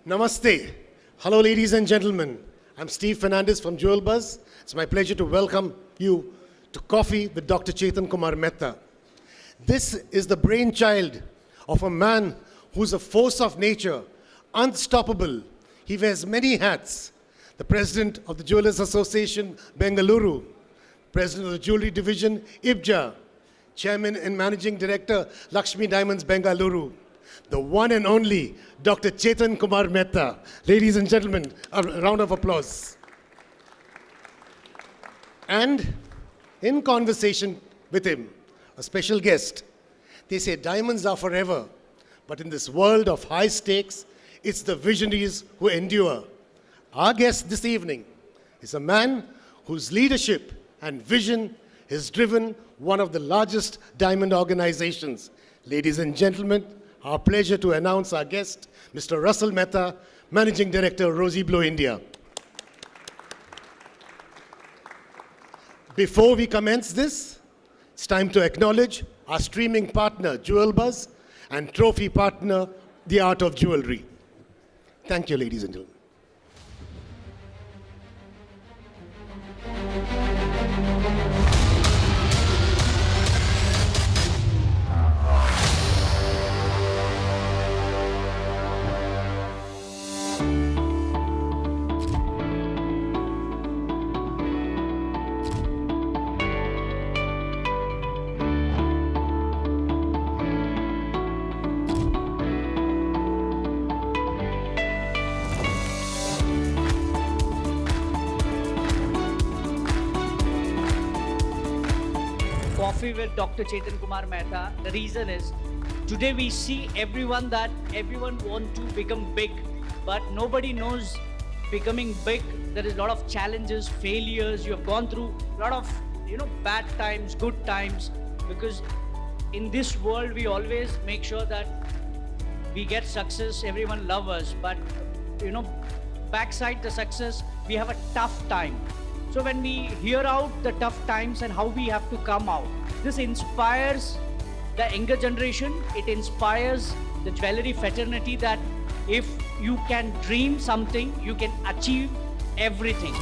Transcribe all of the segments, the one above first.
Namaste. Hello, ladies and gentlemen. I'm Steve Fernandez from Jewel Buzz. It's my pleasure to welcome you to Coffee with Dr. Chetan Kumar Mehta. This is the brainchild of a man who's a force of nature, unstoppable. He wears many hats. The president of the Jewelers Association, Bengaluru, president of the Jewelry Division, IIJS, chairman and managing director, Lakshmi Diamonds, Bengaluru, the one and only Dr. Chetan Kumar Mehta. Ladies and gentlemen, a round of applause. And in conversation with him, a special guest. They say diamonds are forever, but in this world of high stakes, it's the visionaries who endure. Our guest this evening is a man whose leadership and vision has driven one of the largest diamond organizations. Ladies and gentlemen, our pleasure to announce our guest, Mr. Russell Mehta, Managing Director, Rosy Blow India. Before we commence this, it's time to acknowledge our streaming partner, Jewel Buzz, and trophy partner, The Art of Jewelry. Thank you, ladies and gentlemen. Coffee with Dr. Chetan Kumar Mehta. The reason is, today we see everyone want to become big, but nobody knows becoming big. There is a lot of challenges, failures. You have gone through a lot of, bad times, good times, because in this world, we always make sure that we get success, everyone loves us, but, backside the success, we have a tough time. So when we hear out the tough times and how we have to come out, this inspires the younger generation. It inspires the jewelry fraternity that if you can dream something, you can achieve everything.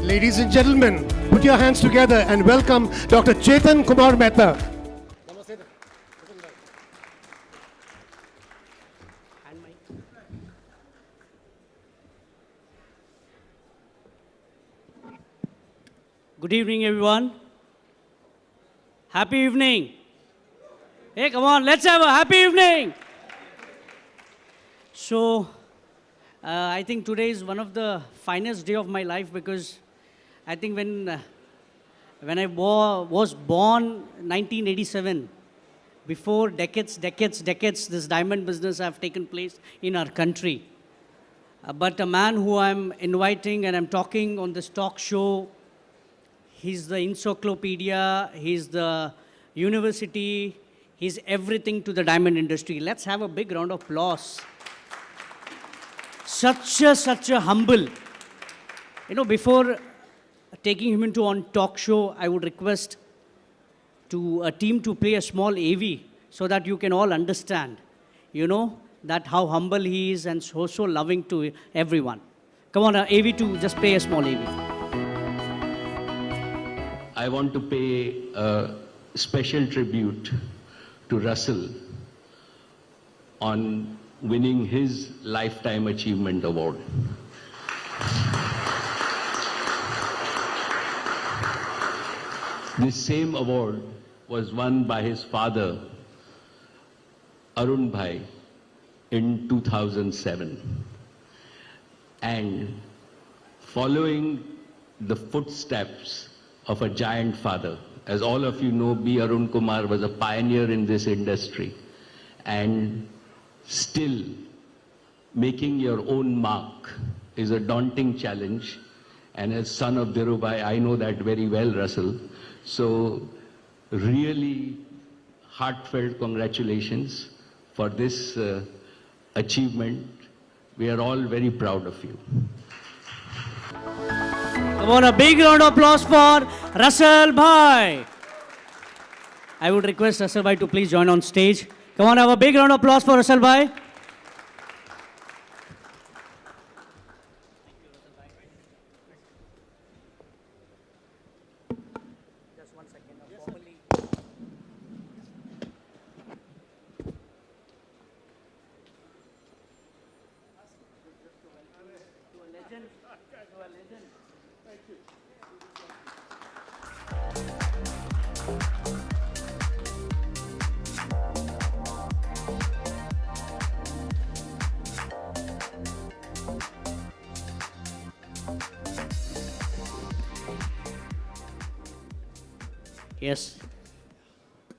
Ladies and gentlemen, put your hands together and welcome Dr. Chetan Kumar Mehta. Good evening, everyone. Happy evening. Hey, come on, let's have a happy evening. So, I think today is one of the finest day of my life, because I think when I was born 1987, before decades, this diamond business have taken place in our country. But a man who I'm inviting and I'm talking on this talk show, he's the encyclopedia, he's the university, he's everything to the diamond industry. Let's have a big round of applause. Such a humble. Before taking him into on talk show, I would request to a team to play a small AV so that you can all understand, that how humble he is and so loving to everyone. Come on, AV to just play a small AV. I want to pay a special tribute to Russell on winning his Lifetime Achievement Award. This same award was won by his father, Arun Bhai, in 2007. And following the footsteps of a giant father, as all of you know, B. Arun Kumar was a pioneer in this industry. And still, making your own mark is a daunting challenge. And as son of Dhirubhai, I know that very well, Russell. So really heartfelt congratulations for this achievement. We are all very proud of you. Come on, a big round of applause for Russell Bhai. I would request Russell Bhai to please join on stage. Come on, have a big round of applause for Russell Bhai. Yes.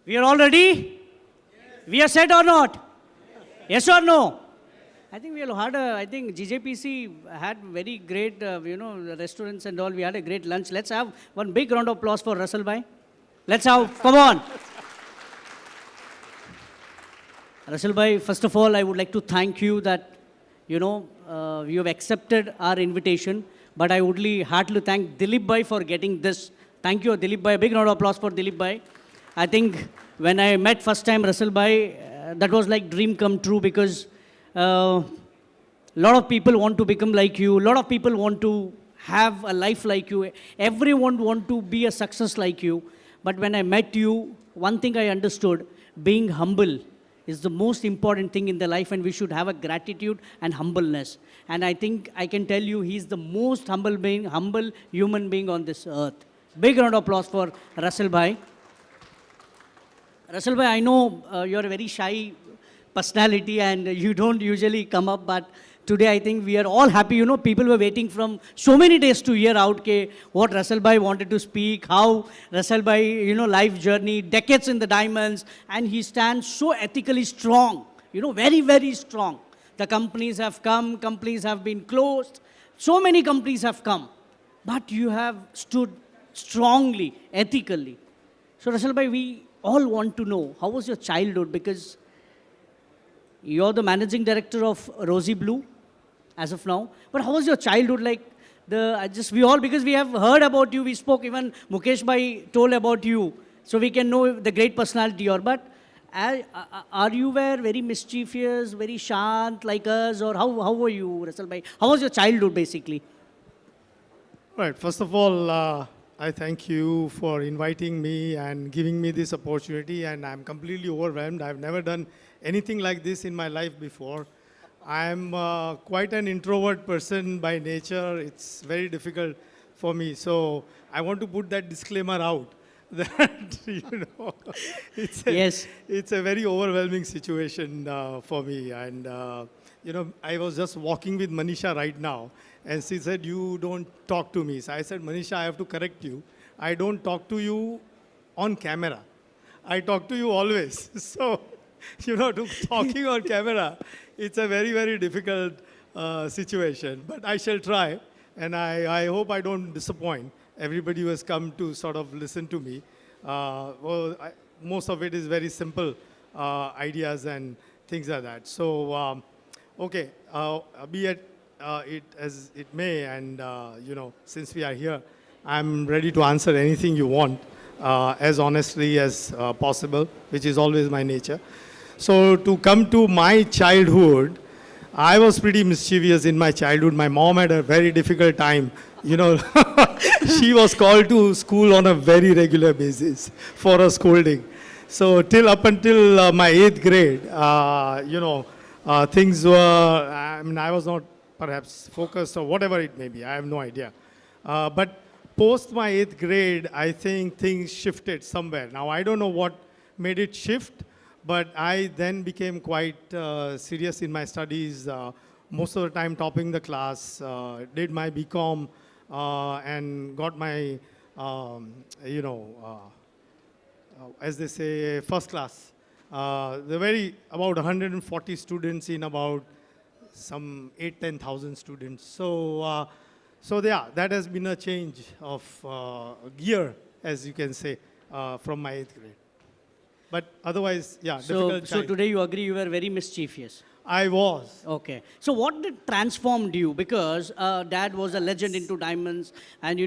We are all ready? Yes. We are set or not? Yes or no? I think we all had I think GJPC had very great, restaurants and all. We had a great lunch. Let's have one big round of applause for Russell Bhai. Let's have, come on. Russell Bhai, first of all, I would like to thank you that, you have accepted our invitation. But I would heartily thank Dilip Bhai for getting this. Thank you, Dilip Bhai. A big round of applause for Dilip Bhai. I think when I met first time Russell Bhai, that was like dream come true because a lot of people want to become like you. A lot of people want to have a life like you. Everyone want to be a success like you. But when I met you, one thing I understood, being humble is the most important thing in the life, and we should have a gratitude and humbleness. And I think I can tell you he's the most humble human being on this earth. Big round of applause for Russell Bhai. Russell Bhai, I know you're a very shy personality and you don't usually come up, but today I think we are all happy. People were waiting from so many days to hear out what Russell Bhai wanted to speak, how Russell Bhai, life journey, decades in the diamonds, and he stands so ethically strong, very, very strong. The companies have come, companies have been closed, so many companies have come, but you have stood strongly, ethically. So Russell Bhai, we all want to know, how was your childhood? Because you're the managing director of Rosy Blue as of now. But how was your childhood like? Because we have heard about you, we spoke, even Mukesh Bhai told about you. So we can know the great personality you are. But are you were very mischievous, very shant like us? Or how were you, Russell Bhai? How was your childhood basically? Right. First of all, I thank you for inviting me and giving me this opportunity, and I'm completely overwhelmed. I've never done anything like this in my life before. I'm quite an introvert person by nature. It's very difficult for me. So I want to put that disclaimer out that, it's a very overwhelming situation for me. And, I was just walking with Manisha right now, and she said, you don't talk to me. So I said, Manisha, I have to correct you. I don't talk to you on camera. I talk to you always. So, talking on camera, it's a very, very difficult situation. But I shall try, and I hope I don't disappoint everybody who has come to sort of listen to me. Most of it is very simple ideas and things like that. So, okay, be it as it may, and since we are here, I'm ready to answer anything you want as honestly as possible, which is always my nature. So to come to my childhood, I was pretty mischievous in my childhood. My mom had a very difficult time. She was called to school on a very regular basis for a scolding. So up until my 8th grade, things were, I was not perhaps focused or whatever it may be. I have no idea. But post my 8th grade, I think things shifted somewhere. Now, I don't know what made it shift, but I then became quite serious in my studies, most of the time topping the class, did my BCom, and got my, as they say, first class. About 140 students in about some 10,000 students. So yeah, that has been a change of gear, as you can say, from my 8th grade. But otherwise, yeah, So, difficult so time. today you agree you were very mischievous. I was. Okay. So what did transformed you? Because dad was a legend into diamonds, and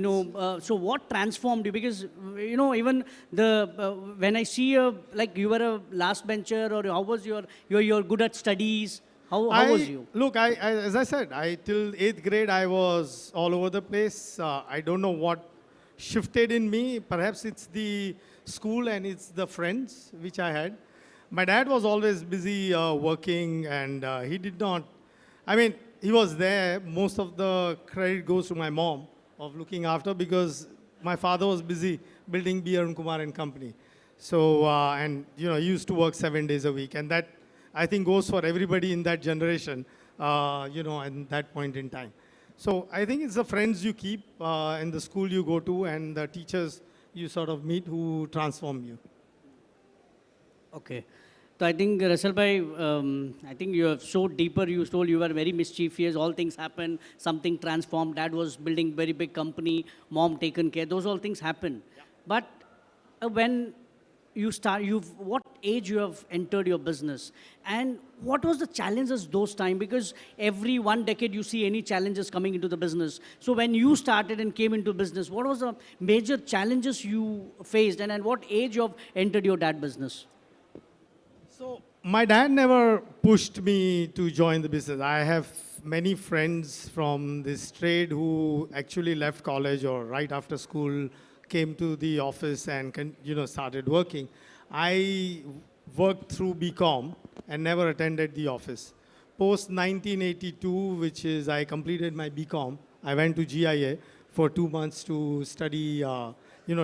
so what transformed you? Because even when I see you, like you were a last bencher, or how was you're good at studies? How was you? Look, as I said, till 8th grade, I was all over the place. I don't know what shifted in me. Perhaps it's the school and it's the friends which I had. My dad was always busy working, and he did not, I mean, he was there. Most of the credit goes to my mom of looking after, because my father was busy building Beer and Kumar and Company. So, he used to work 7 days a week. And that, I think, goes for everybody in that generation, at that point in time. So I think it's the friends you keep, and the school you go to, and the teachers you sort of meet who transform you. Okay. So I think, Russell bhai, I think you have so deeper, you told you were very mischievous, all things happened, something transformed, dad was building very big company, mom taken care, those all things happen. Yeah. But when what age you have entered your business, and what was the challenges those time? Because every 1 decade you see any challenges coming into the business. So when you started and came into business, what was the major challenges you faced, and at what age you have entered your dad business? So my dad never pushed me to join the business. I have many friends from this trade who actually left college or right after school came to the office and started working. I worked through BCom and never attended the office. Post 1982, which is I completed my BCom, I went to GIA for 2 months to study,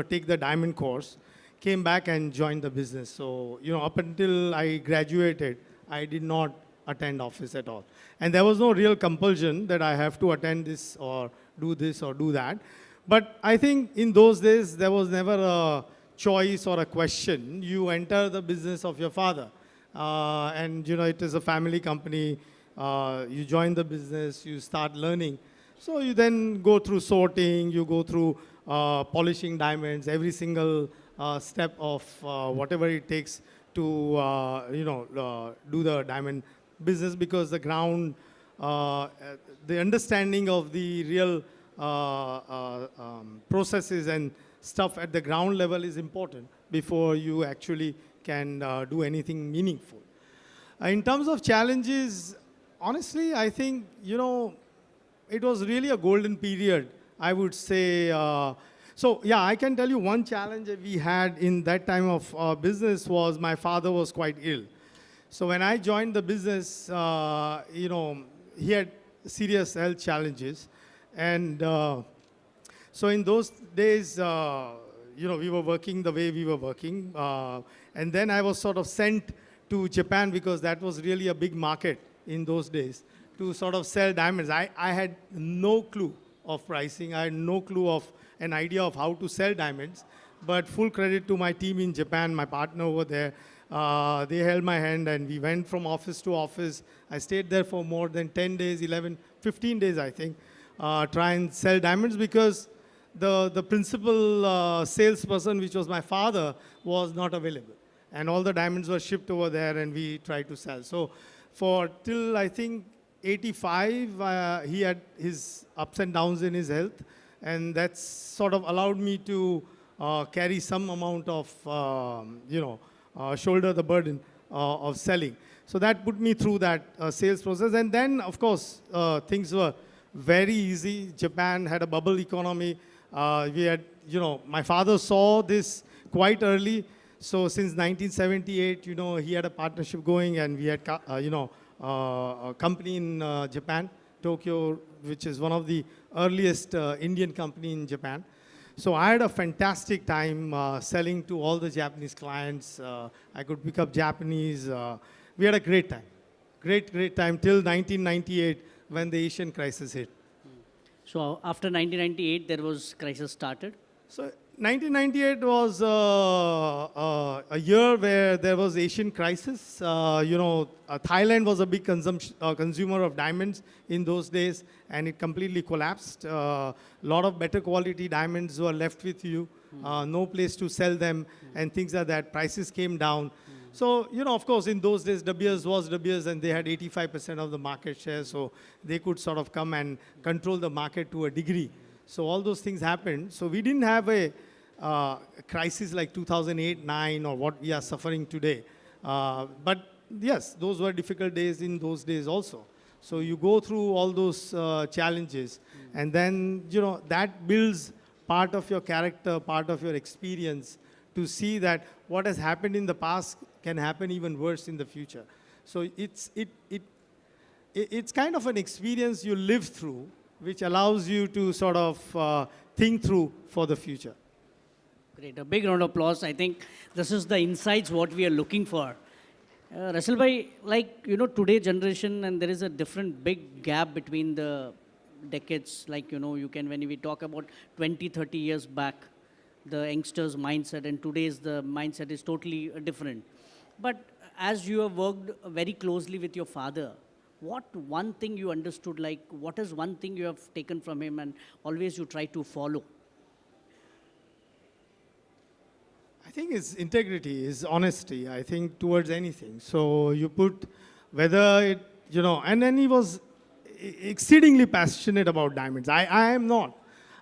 take the diamond course. Came back and joined the business. So, up until I graduated, I did not attend office at all. And there was no real compulsion that I have to attend this or do that. But I think in those days, there was never a choice or a question. You enter the business of your father. It is a family company. You join the business, you start learning. So you then go through sorting, you go through polishing diamonds, every single step of whatever it takes to do the diamond business, because the ground, the understanding of the real processes and stuff at the ground level is important before you actually can do anything meaningful. In terms of challenges, honestly, I think, it was really a golden period, I would say. So yeah, I can tell you one challenge that we had in that time of business was my father was quite ill. So when I joined the business, he had serious health challenges. And so in those days, we were working the way we were working. And then I was sort of sent to Japan, because that was really a big market in those days, to sort of sell diamonds. I had no clue of pricing. I had no clue of an idea of how to sell diamonds, but full credit to my team in Japan, my partner over there. They held my hand and we went from office to office. I stayed there for more than 10 days, 11, 15 days, I think, try and sell diamonds, because the principal salesperson, which was my father, was not available. And all the diamonds were shipped over there and we tried to sell. So till I think 85, he had his ups and downs in his health. And that's sort of allowed me to carry some amount of, shoulder the burden of selling. So that put me through that sales process. And then, of course, things were very easy. Japan had a bubble economy. We had, my father saw this quite early. So since 1978, he had a partnership going, and we had, a company in Japan, Tokyo, which is one of the earliest Indian company in Japan. So I had a fantastic time selling to all the Japanese clients. I could pick up Japanese. We had a great time. Great time till 1998 when the Asian crisis hit. So after 1998, there was crisis started. So 1998 was a year where there was Asian crisis. Thailand was a big consumer of diamonds in those days, and it completely collapsed. A lot of better quality diamonds were left with you, no place to sell them, and things like that. Prices came down. So, of course, in those days, De Beers was De Beers, and they had 85% of the market share, so they could sort of come and control the market to a degree. So all those things happened. So we didn't have a crisis like 2008-9 or what we are suffering today. But yes, those were difficult days in those days also. So you go through all those challenges, and then, that builds part of your character, part of your experience, to see that what has happened in the past can happen even worse in the future. So it's kind of an experience you live through, which allows you to sort of think through for the future. Great, a big round of applause. I think this is the insights what we are looking for. Russell bhai, today generation, and there is a different big gap between the decades. When we talk about 20, 30 years back, the youngsters' mindset, and today's the mindset is totally different. But as you have worked very closely with your father, what one thing you understood, what is one thing you have taken from him and always you try to follow? I think it's integrity, is honesty, I think, towards anything. So you put whether it, and then he was exceedingly passionate about diamonds. I am not.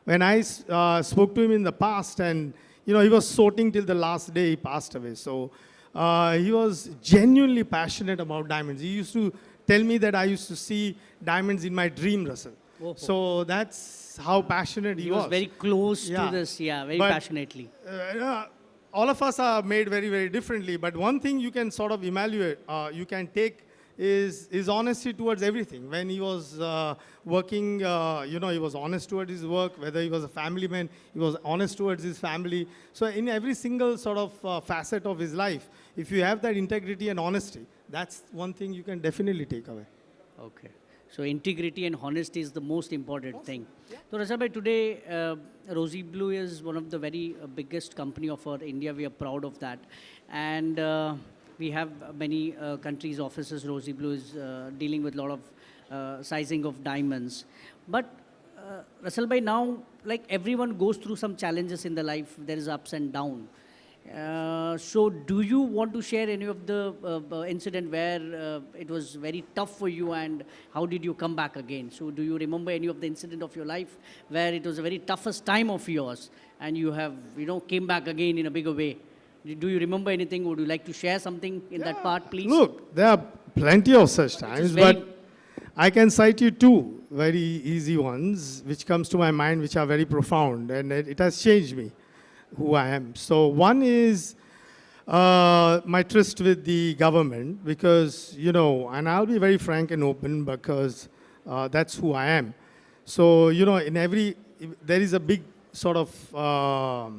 When I spoke to him in the past, and, he was sorting till the last day he passed away. So he was genuinely passionate about diamonds. He used to tell me that I used to see diamonds in my dream, Russell. Oh. So that's how passionate he was. He was very close to this, very passionately. All of us are made very, very differently, but one thing you can sort of evaluate, you can take is honesty towards everything. When he was working, he was honest towards his work. Whether he was a family man, he was honest towards his family. So in every single sort of facet of his life, if you have that integrity and honesty, that's one thing you can definitely take away. Okay. So integrity and honesty is the most important thing. Yeah. So Russell bhai, today Rosy Blue is one of the very biggest company of our India. We are proud of that. And we have many countries' offices. Rosy Blue is dealing with a lot of sizing of diamonds. But Russell bhai, now, everyone goes through some challenges in their life. There is ups and downs. So do you want to share any of the incident where it was very tough for you, and how did you come back again? So do you remember any of the incident of your life where it was the very toughest time of yours and you have, came back again in a bigger way? Do you remember anything? Would you like to share something in that part, please? Look, there are plenty of such times, but I can cite you two very easy ones which comes to my mind, which are very profound, and it has changed me, who I am. So one is my tryst with the government, because, and I'll be very frank and open, because that's who I am. So, there is a big sort of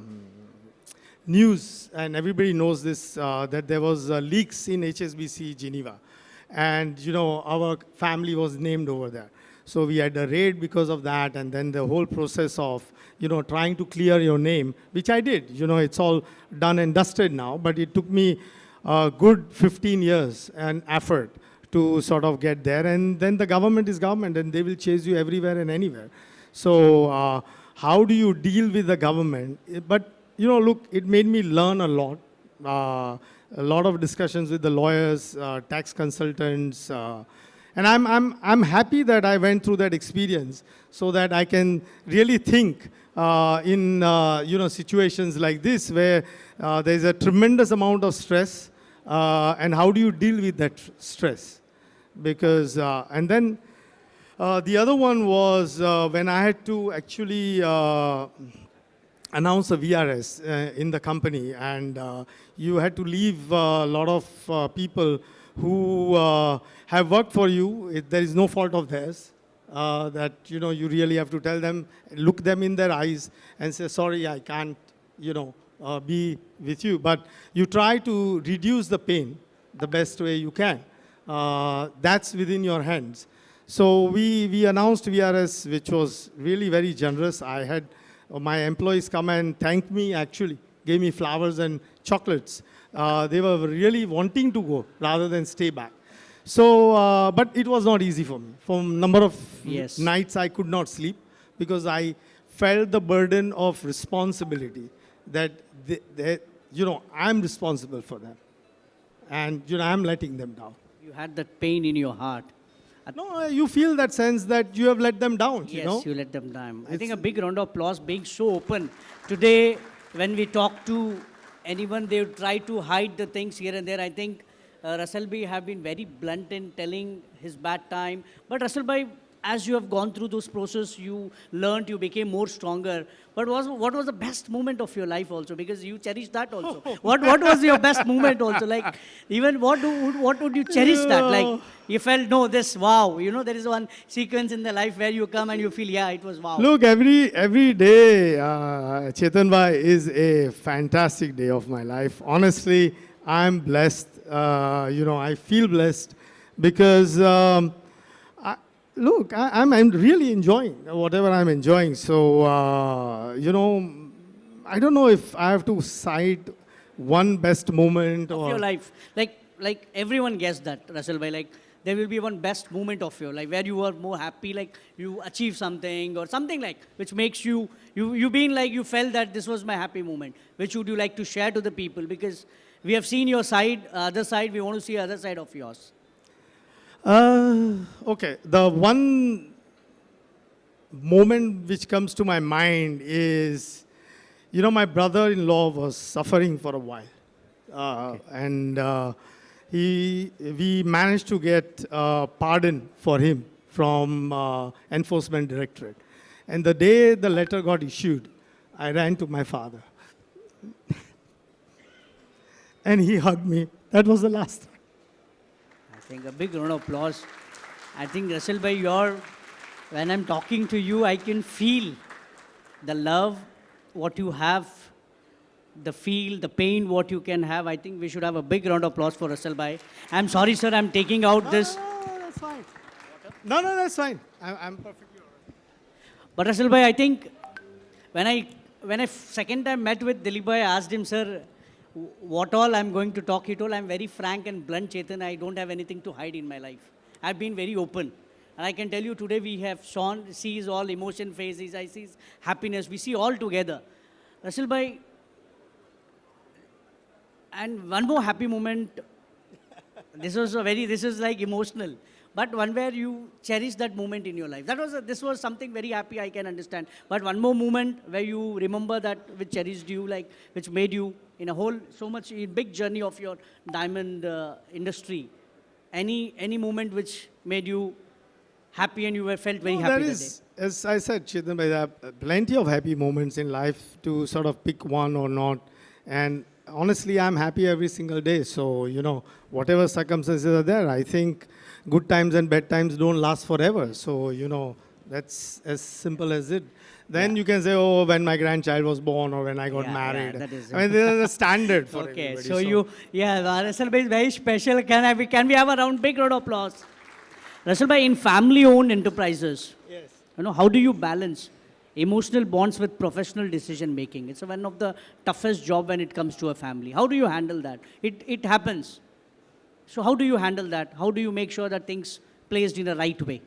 news, and everybody knows this, that there was leaks in HSBC Geneva. And, our family was named over there. So we had a raid because of that, and then the whole process of, trying to clear your name, which I did. It's all done and dusted now, but it took me a good 15 years and effort to sort of get there. And then the government is government, and they will chase you everywhere and anywhere. So how do you deal with the government? But, look, it made me learn a lot. A lot of discussions with the lawyers, tax consultants, and I'm happy that I went through that experience, so that I can really think in situations like this, where there's a tremendous amount of stress, and how do you deal with that stress? Because and then the other one was when I had to actually announce a VRS in the company, and you had to leave a lot of people who have worked for you. There is no fault of theirs. that, you really have to tell them, look them in their eyes and say, sorry, I can't, be with you. But you try to reduce the pain the best way you can. That's within your hands. So we announced VRS, which was really very generous. I had my employees come and thank me, actually, gave me flowers and chocolates. They were really wanting to go rather than stay back. So, but it was not easy for me. For a number of Yes. nights, I could not sleep because I felt the burden of responsibility that, I'm responsible for them. And, I'm letting them down. You had that pain in your heart. No, you feel that sense that you have let them down, Yes, you let them down. I think a big round of applause being so open. Today, when we talk to anyone, they try to hide the things here and there. I think Russell Bhai have been very blunt in telling his bad time. But Russell Bhai, as you have gone through those process, you learned, you became more stronger. But what was the best moment of your life also? Because you cherish that also. What was your best moment also? Like, even what would you cherish that? Like, you felt, no, this, wow. There is one sequence in the life where you come and you feel, yeah, it was wow. Look, every day, Chetan bhai, is a fantastic day of my life. Honestly, I'm blessed. I feel blessed because, look, I'm really enjoying whatever I'm enjoying. So, I don't know if I have to cite one best moment Of or your life. Like everyone guessed that, Russell Bhai. Like, there will be one best moment of your life where you were more happy, like you achieved something or something like, which makes you being like, you felt that this was my happy moment. Which would you like to share to the people? Because we have seen your side, other side, we want to see other side of yours. Okay, the one moment which comes to my mind is, my brother-in-law was suffering for a while. And we managed to get pardon for him from Enforcement Directorate. And the day the letter got issued, I ran to my father. And he hugged me. That was the last time. I think a big round of applause. I think, Russell Bhai, when I'm talking to you, I can feel the love, what you have, the feel, the pain, what you can have. I think we should have a big round of applause for Russell Bhai. I'm sorry, sir, I'm taking out this. No, that's fine. No, that's fine. I'm perfectly all right. But Russell Bhai, I think when I second time met with Dilip Bhai, I asked him, sir, what all I'm going to talk. He told, I'm very frank and blunt, Chetan. I don't have anything to hide in my life. I've been very open. And I can tell you today we have Sean sees all emotion phases, I see happiness, we see all together. Russell Bhai, and one more happy moment. This is like emotional. But one where you cherish that moment in your life. This was something very happy, I can understand. But one more moment where you remember that which cherished you, like which made you in a whole, so much big journey of your diamond industry. Any moment which made you happy and you felt very happy that day? As I said, Chetan, there are plenty of happy moments in life to sort of pick one or not. And honestly, I'm happy every single day. So, whatever circumstances are there, I think good times and bad times don't last forever. So, that's as simple as it. Then you can say, oh, when my grandchild was born or when I got married. Yeah, that is I mean, there's a standard for okay, everybody. so Russell Bhai is very special. Can we have a big round of applause? Russell Bhai, in family-owned enterprises, Yes. how do you balance emotional bonds with professional decision making? It's one of the toughest job when it comes to a family. How do you handle that? It happens. So how do you handle that? How do you make sure that things placed in the right way?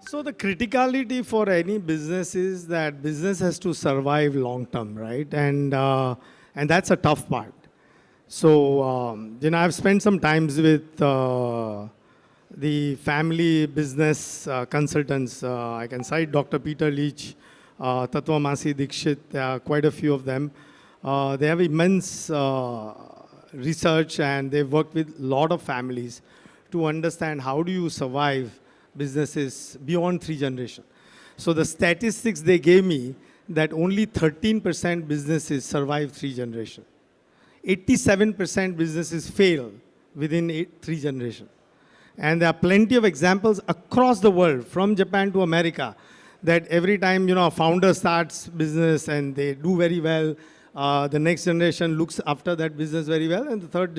So the criticality for any business is that business has to survive long term, right? And that's a tough part. So I've spent some times with the family business consultants. I can cite Dr. Peter Leach, Tatwamasi Dikshit. There are quite a few of them. They have immense research and they've worked with a lot of families to understand how do you survive businesses beyond 3 generations. So the statistics they gave me that only 13% businesses survive 3 generations. 87% businesses fail within 3 generations. And there are plenty of examples across the world, from Japan to America, that every time, a founder starts business and they do very well, the next generation looks after that business very well, and the third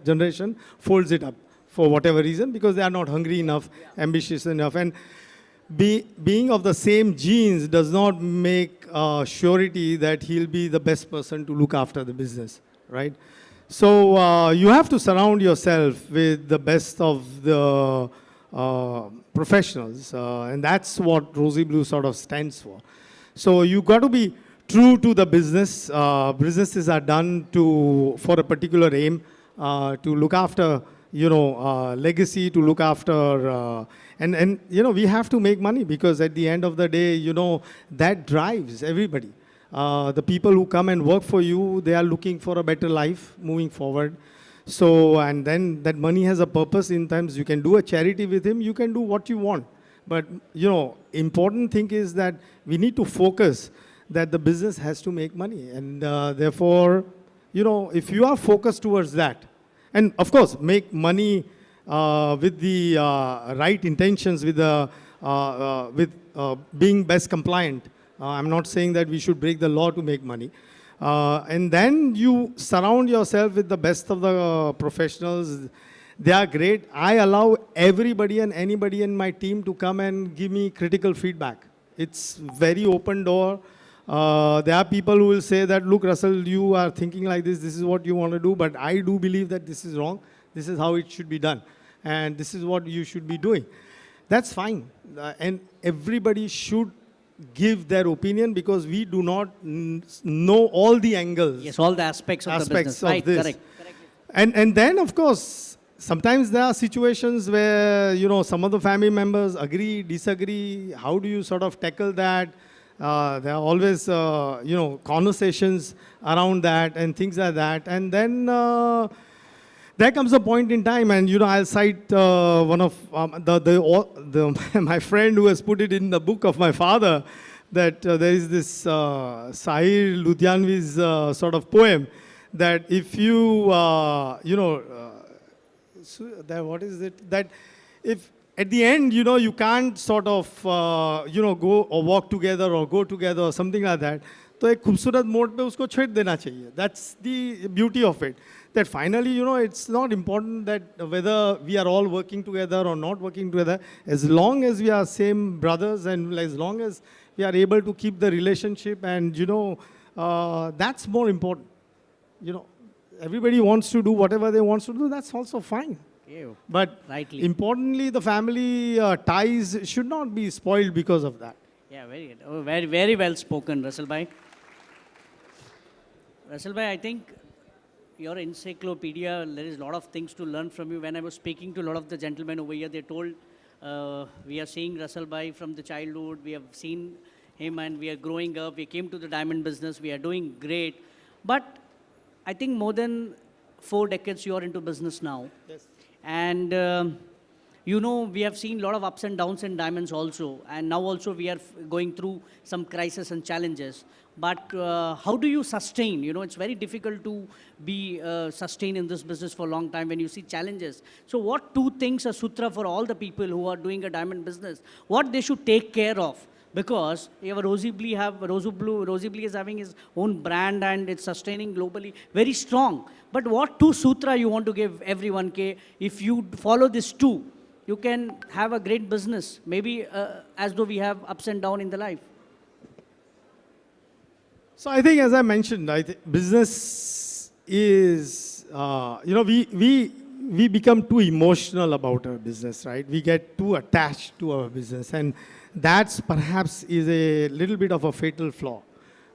generation folds it up for whatever reason, because they are not hungry enough, ambitious enough. And being of the same genes does not make surety that he'll be the best person to look after the business, right? So you have to surround yourself with the best of the professionals, and that's what Rosy Blue sort of stands for. So you got to be true to the business. Businesses are done for a particular aim, to look after, legacy, to look after, and we have to make money, because at the end of the day, that drives everybody. The people who come and work for you, they are looking for a better life moving forward. So, and then that money has a purpose. In times you can do a charity with him, you can do what you want. But, important thing is that we need to focus that the business has to make money. And therefore, if you are focused towards that, and of course, make money with the right intentions, with being best compliant. I'm not saying that we should break the law to make money. And then you surround yourself with the best of the professionals. They are great. I allow everybody and anybody in my team to come and give me critical feedback. It's very open door. There are people who will say that, look, Russell, you are thinking like this is what you want to do, but I do believe that this is wrong. This is how it should be done. And this is what you should be doing. That's fine. And everybody should give their opinion, because we do not know all the angles. Yes, all the aspects of the business. Of right, this. correct. And then, of course, sometimes there are situations where, some of the family members agree, disagree. How do you sort of tackle that? There are always, conversations around that and things like that. And then there comes a point in time, and, I'll cite one of my friend who has put it in the book of my father, that there is this Sahir Ludhianvi's sort of poem, that if you, what is it? That if at the end, you can't sort of, go or walk together or go together or something like that, तो एक खूबसूरत मोड़ पे उसको छेड़ देना चाहिए. That's the beauty of it. That finally, it's not important that whether we are all working together or not working together, as long as we are same brothers and as long as we are able to keep the relationship, and, that's more important. Everybody wants to do whatever they want to do, that's also fine. But Rightly. importantly, the family ties should not be spoiled because of that. Yeah, very good. Oh, very, very well spoken, Russell Bhai. Russell Bhai, I think your encyclopedia, there is a lot of things to learn from you. When I was speaking to a lot of the gentlemen over here, they told, we are seeing Russell Bhai from the childhood, we have seen him and we are growing up, we came to the diamond business, we are doing great. But I think more than 4 decades you are into business now. Yes. And we have seen a lot of ups and downs in diamonds also. And now also we are going through some crises and challenges. But how do you sustain? It's very difficult to be sustained in this business for a long time when you see challenges. So what 2 things, a sutra for all the people who are doing a diamond business, what they should take care of? Because Rosy Blue is having his own brand and it's sustaining globally very strong. But what 2 sutra you want to give everyone? If you follow these 2, you can have a great business. Maybe as though we have ups and downs in the life. So I think, as I mentioned, business is, we become too emotional about our business, right? We get too attached to our business, and that's perhaps is a little bit of a fatal flaw,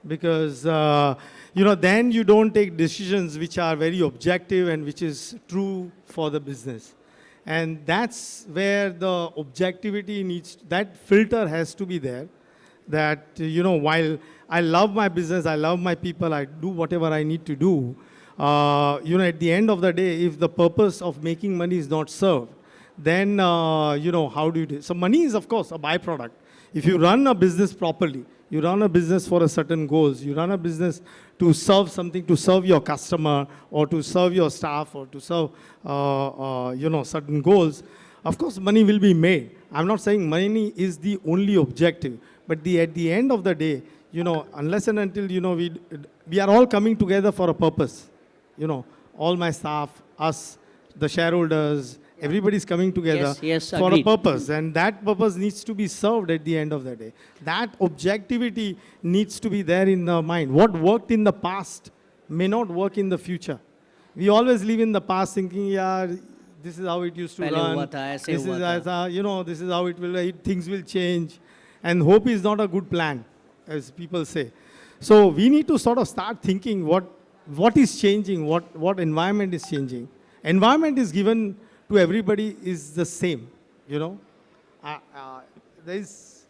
because then you don't take decisions which are very objective and which is true for the business. And that's where the objectivity that filter has to be there. That, while I love my business, I love my people, I do whatever I need to do, at the end of the day, if the purpose of making money is not served, then, how do you do? So money is, of course, a byproduct. If you run a business properly, you run a business for a certain goals, you run a business to serve something, to serve your customer, or to serve your staff, or to serve, certain goals, Of course, money will be made. I'm not saying money is the only objective, but at the end of the day, unless and until, we are all coming together for a purpose. All my staff, us, the shareholders, everybody's coming together Yes, for agreed. a purpose. And that purpose needs to be served at the end of the day. That objectivity needs to be there in the mind. What worked in the past may not work in the future. We always live in the past thinking, yeah, this is how it used to Pehle run. hua tha, aise This hua is, tha. this is how it will, things will change. And hope is not a good plan, as people say. So we need to sort of start thinking what is changing, what environment is changing. Environment is given to everybody is the same, There is,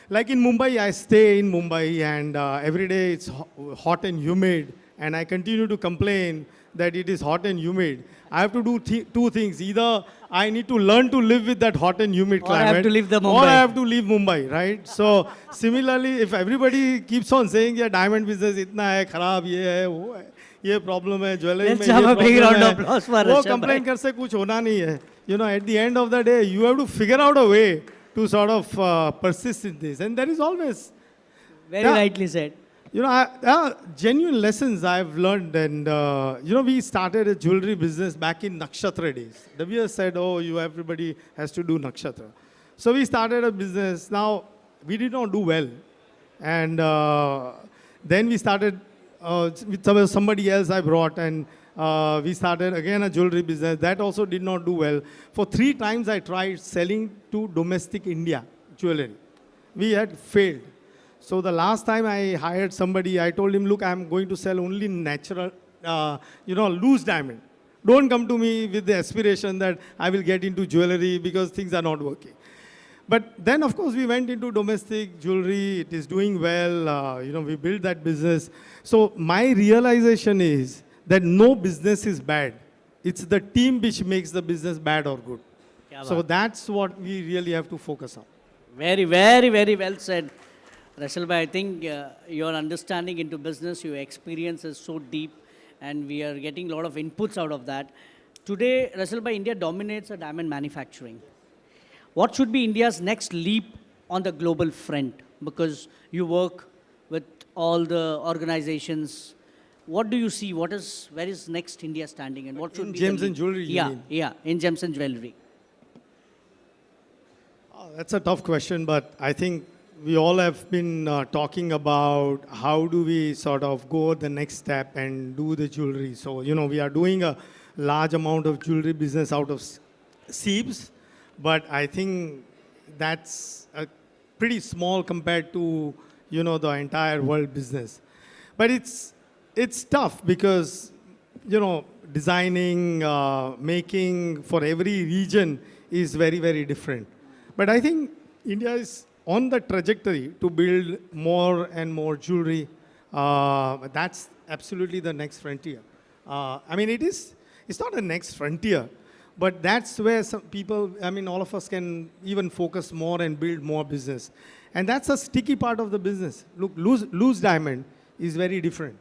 like in Mumbai, I stay in Mumbai and every day it's hot and humid and I continue to complain that it is hot and humid. I have to do two things. Either I need to learn to live with that hot and humid Or I have climate. to leave the Or Mumbai. I have to leave Mumbai, right? So similarly, if everybody keeps on saying, yeah, diamond business itna hai, kharab, ye hai, wo hai, ye problem hai, jewelry Let's mein have ye a big problem round hai. of applause for वो Rishabh complain bhai. kar se kuch hona nahi hai. At the end of the day, you have to figure out a way to sort of persist in this. And there is always, Very Yeah. rightly said. genuine lessons I've learned. And, we started a jewelry business back in Nakshatra days. WS said, oh, everybody has to do Nakshatra. So we started a business. Now, we did not do well. And then we started with somebody else I brought. And we started again a jewelry business. That also did not do well. For 3 times I tried selling to domestic India jewelry. We had failed. So the last time I hired somebody, I told him, look, I'm going to sell only natural, loose diamond. Don't come to me with the aspiration that I will get into jewelry because things are not working. But then, of course, we went into domestic jewelry. It is doing well. We built that business. So my realization is that no business is bad. It's the team which makes the business bad or good. Kya So baat. that's what we really have to focus on. Very, very, very well said. Rashal bhai, I think your understanding into business, your experience is so deep and we are getting a lot of inputs out of that. Today, Rashal bhai, India dominates the diamond manufacturing. What should be India's next leap on the global front? Because you work with all the organizations. What do you see? Where is next India standing and what should In be gems the and leap? jewelry, you Yeah, mean? yeah, in gems and jewelry. That's a tough question, but I think we all have been talking about how do we sort of go the next step and do the jewelry. So, we are doing a large amount of jewelry business out of Siebes, but I think that's pretty small compared to, the entire world business. But it's tough because, designing, making for every region is very, very different. But I think India is on the trajectory to build more and more jewelry. That's absolutely the next frontier. It's not the next frontier, but that's where some people, all of us can even focus more and build more business. And that's a sticky part of the business. Look, loose diamond is very different.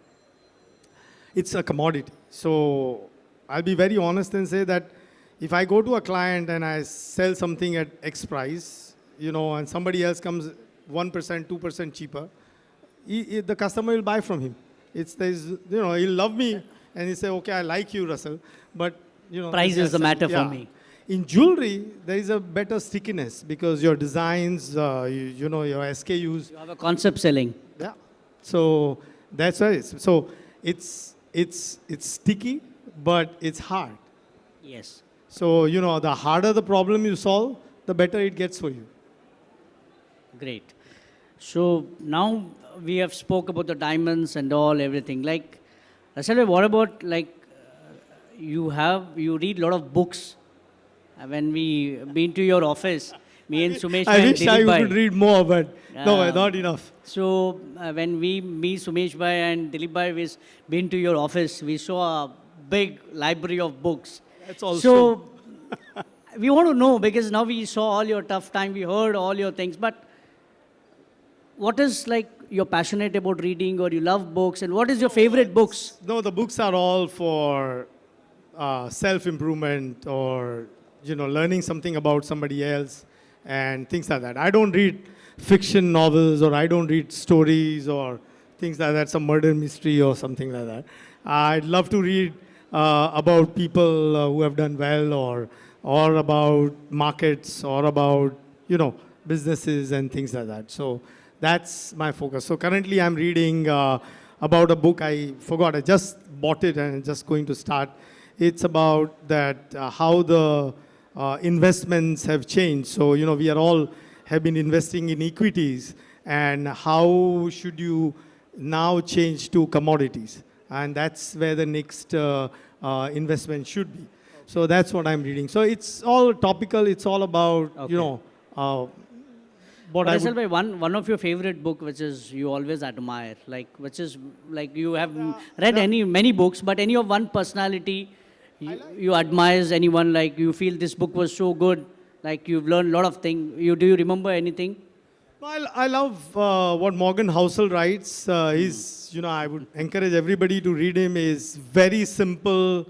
It's a commodity. So I'll be very honest and say that if I go to a client and I sell something at X price, and somebody else comes 1%, 2% cheaper, the customer will buy from him. He'll love me and he'll say, okay, I like you, Russell, but, Price is the matter for me. In jewelry, there is a better stickiness because your designs, your SKUs. You have a concept selling. Yeah. So that's why so it's sticky, but it's hard. Yes. So, the harder the problem you solve, the better it gets for you. Great. So now we have spoke about the diamonds and all, everything. Like, Rashal, what about you read a lot of books. When we been to your office, me and Sumesh I and wish I Dilip bhai. could read more, but no, Um, not enough. So when me, Sumesh bhai and Dilip bhai, we been to your office, we saw a big library of books. That's also. So we want to know, because now we saw all your tough time, we heard all your things, but what is you're passionate about reading or you love books, and what is your favorite books? No, the books are all for self-improvement or, learning something about somebody else and things like that. I don't read fiction novels, or I don't read stories or things like that, some murder mystery or something like that. I'd love to read about people who have done well, or about markets, or about, businesses and things like that. So that's my focus. So currently I'm reading about a book. I forgot, I just bought it and just going to start. It's about that how the investments have changed. So, we are all have been investing in equities, and how should you now change to commodities? And that's where the next investment should be. So that's what I'm reading. So it's all topical. It's all about, what But I Asal would... bhai, one of your favorite book, which is you always admire, like which is like you have read many books, but any of one personality you admires anyone, like you feel this book was so good, like you've learned a lot of things. Do you remember anything? I love what Morgan Housel writes. He's, I would encourage everybody to read him. He's very simple.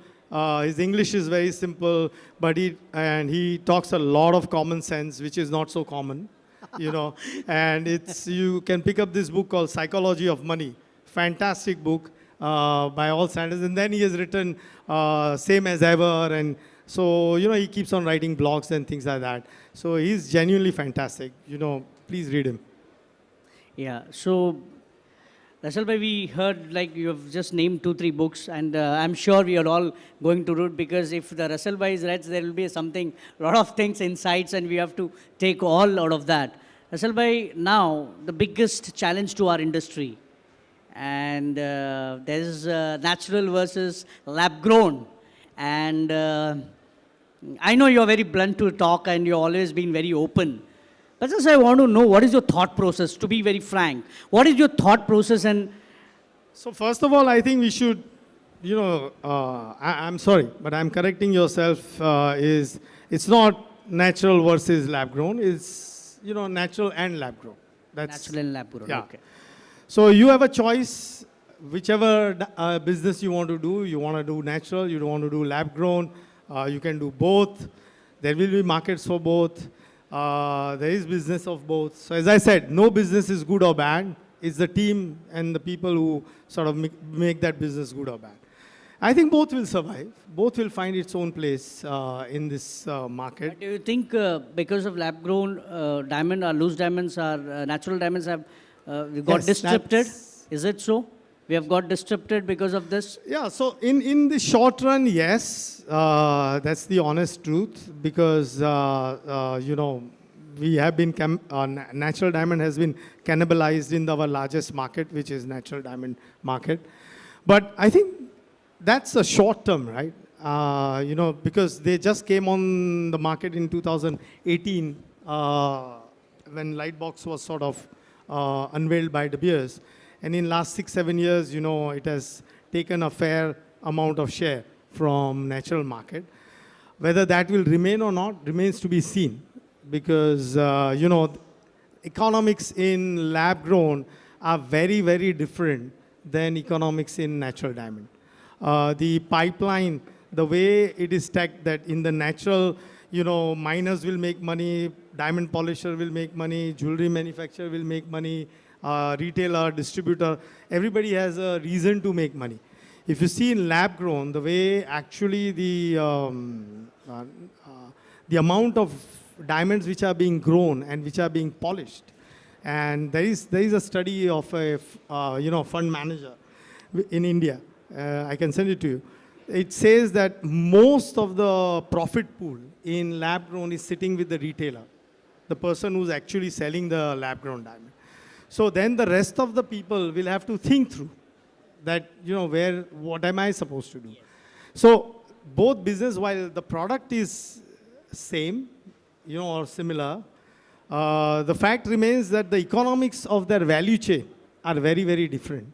His English is very simple, but he talks a lot of common sense, which is not so common, And you can pick up this book called Psychology of Money. Fantastic book by all standards. And then he has written Same as Ever, and so, he keeps on writing blogs and things like that. So he's genuinely fantastic. Please read him. Yeah. So, Russell bhai, we heard like you have just named 2-3 books, and I'm sure we are all going to read, because if the Russell bhai is read, there will be something, lot of things, insights, and we have to take all out of that. Russell bhai, now the biggest challenge to our industry, and there's natural versus lab grown, and I know you're very blunt to talk, and you've always been very open. But just I want to know, what is your thought process, to be very frank? What is your thought process? And So first of all, I think we should, I'm sorry, but I'm correcting yourself. It's not natural versus lab grown. It's, natural and lab grown. That's natural and lab grown. yeah. Okay. So you have a choice, whichever business you want to do. You want to do natural, you want to do lab grown. You can do both. There will be markets for both. There is business of both. So as I said, no business is good or bad. It's the team and the people who sort of make that business good or bad. I think both will survive. Both will find its own place in this market. But do you think because of lab grown diamond or loose diamonds or natural diamonds have got Yes, disrupted? that's- Is it so? We have got disrupted because of this? Yeah, so in the short run, yes, that's the honest truth, because, we have been, natural diamond has been cannibalized in our largest market, which is natural diamond market. But I think that's a short term, right? Because they just came on the market in 2018 when Lightbox was sort of unveiled by De Beers. And in last 6-7 years, it has taken a fair amount of share from natural market. Whether that will remain or not remains to be seen, because, economics in lab grown are very, very different than economics in natural diamond. The pipeline, the way it is stacked, that in the natural, miners will make money, diamond polisher will make money, jewelry manufacturer will make money, retailer, distributor, everybody has a reason to make money. If you see in lab grown, the way actually the amount of diamonds which are being grown and which are being polished, and there is a study of a fund manager in India. I can send it to you. It says that most of the profit pool in lab grown is sitting with the retailer, the person who's actually selling the lab grown diamond. So then the rest of the people will have to think through that, what am I supposed to do? So both business, while the product is same, or similar, the fact remains that the economics of their value chain are very, very different.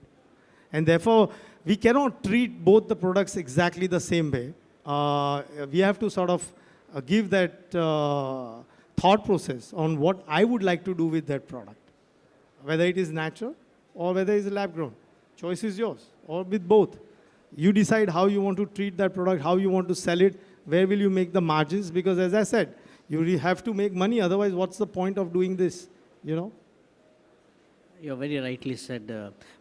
And therefore, we cannot treat both the products exactly the same way. We have to sort of give that thought process on what I would like to do with that product, whether it is natural or whether it is lab grown. Choice is yours, or with both. You decide how you want to treat that product, how you want to sell it. Where will you make the margins? Because as I said, you have to make money. Otherwise, what's the point of doing this? You know? You're very rightly said.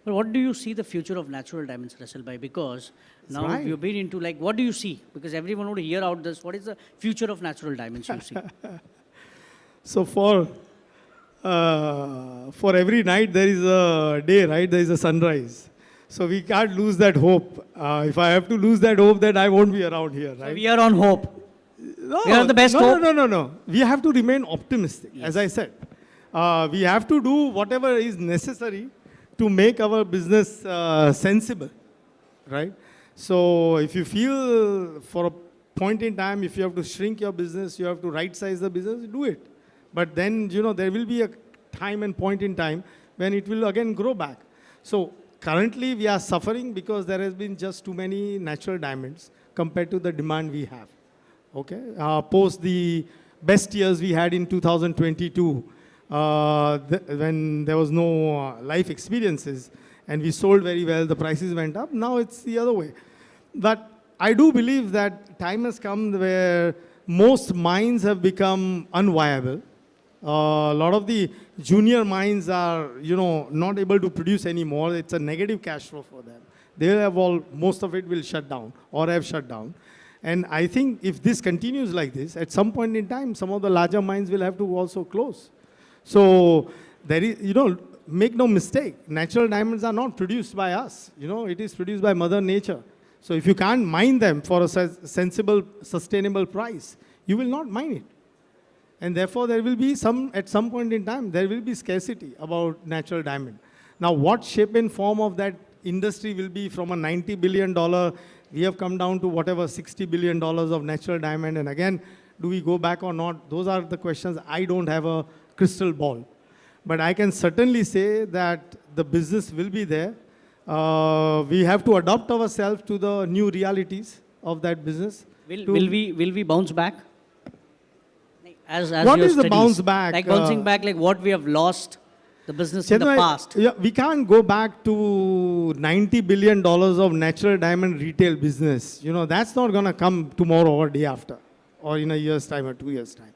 But what do you see the future of natural diamonds, Russell Bhai? Because now right. you've been into like, what do you see? Because everyone would hear out this. What is the future of natural diamonds you see? So for every night there is a day, right? There is a sunrise. So we can't lose that hope. If I have to lose that hope, then I won't be around here, right? So we are on hope. No, we are the best hope. No. We have to remain optimistic, as I said. We have to do whatever is necessary to make our business sensible, right? So if you feel for a point in time, if you have to shrink your business, you have to right-size the business, do it. But then, there will be a time and point in time when it will again grow back. So currently we are suffering because there has been just too many natural diamonds compared to the demand we have. Okay, post the best years we had in 2022, when there was no life experiences and we sold very well, the prices went up. Now it's the other way. But I do believe that time has come where most mines have become unviable. A lot of the junior mines are, not able to produce anymore. It's a negative cash flow for them. They have most of it will shut down or have shut down. And I think if this continues like this, at some point in time, some of the larger mines will have to also close. So there is, make no mistake, natural diamonds are not produced by us. It is produced by Mother Nature. So if you can't mine them for a sensible, sustainable price, you will not mine it. And therefore, there will be at some point in time, there will be scarcity about natural diamond. Now, what shape and form of that industry will be from a $90 billion, we have come down to whatever, $60 billion of natural diamond. And again, do we go back or not? Those are the questions. I don't have a crystal ball. But I can certainly say that the business will be there. We have to adapt ourselves to the new realities of that business. Will we bounce back? As what your is the studies, bounce back? Like bouncing back, like what we have lost, the business in the past. Yeah, we can't go back to $90 billion of natural diamond retail business. That's not going to come tomorrow or day after, or in a year's time or 2 years' time.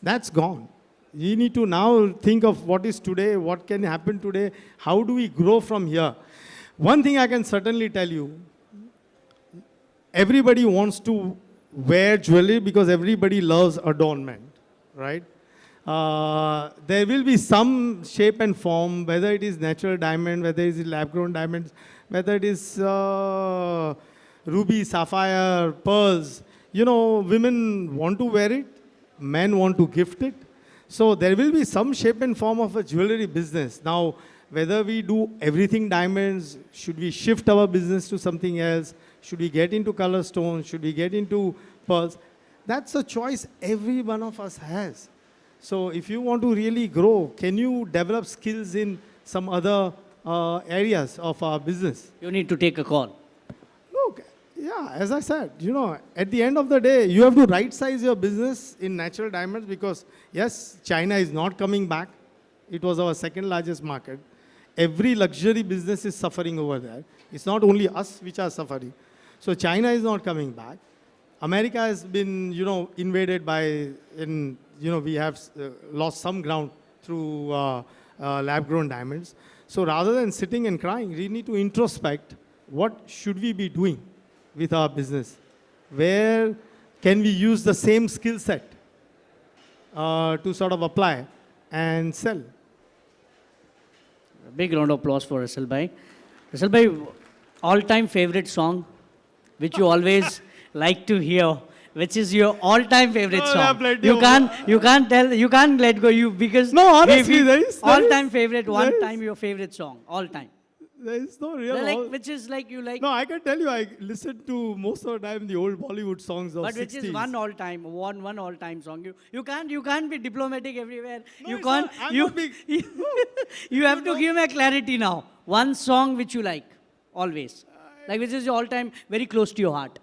That's gone. We need to now think of what is today, what can happen today, how do we grow from here. One thing I can certainly tell you, everybody wants to wear jewelry because everybody loves adornment, right? There will be some shape and form, whether it is natural diamond, whether it is lab-grown diamonds, whether it is ruby, sapphire, pearls. Women want to wear it, men want to gift it. So there will be some shape and form of a jewelry business. Now, whether we do everything diamonds, should we shift our business to something else? Should we get into color stones? Should we get into pearls? That's a choice every one of us has. So if you want to really grow, can you develop skills in some other areas of our business? You need to take a call. Look, yeah, as I said, at the end of the day, you have to right-size your business in natural diamonds because, yes, China is not coming back. It was our second largest market. Every luxury business is suffering over there. It's not only us which are suffering. So China is not coming back. America has been, invaded by, we have lost some ground through lab-grown diamonds. So rather than sitting and crying, we need to introspect what should we be doing with our business. Where can we use the same skill set to sort of apply and sell? A big round of applause for Russell Bhai. Russell Bhai, all-time favorite song, which you always like to hear, which is your all-time favorite song. You can't let go because no, honestly, there is all-time favorite, one time your favorite song, all-time. There is no real. Which is like you like. No, I can tell you, I listen to most of the time the old Bollywood songs of 60s. But which is one all-time song. You can't be diplomatic everywhere. No, You can't. You have to give me a clarity now. One song which you like, always, like which is your all-time, very close to your heart.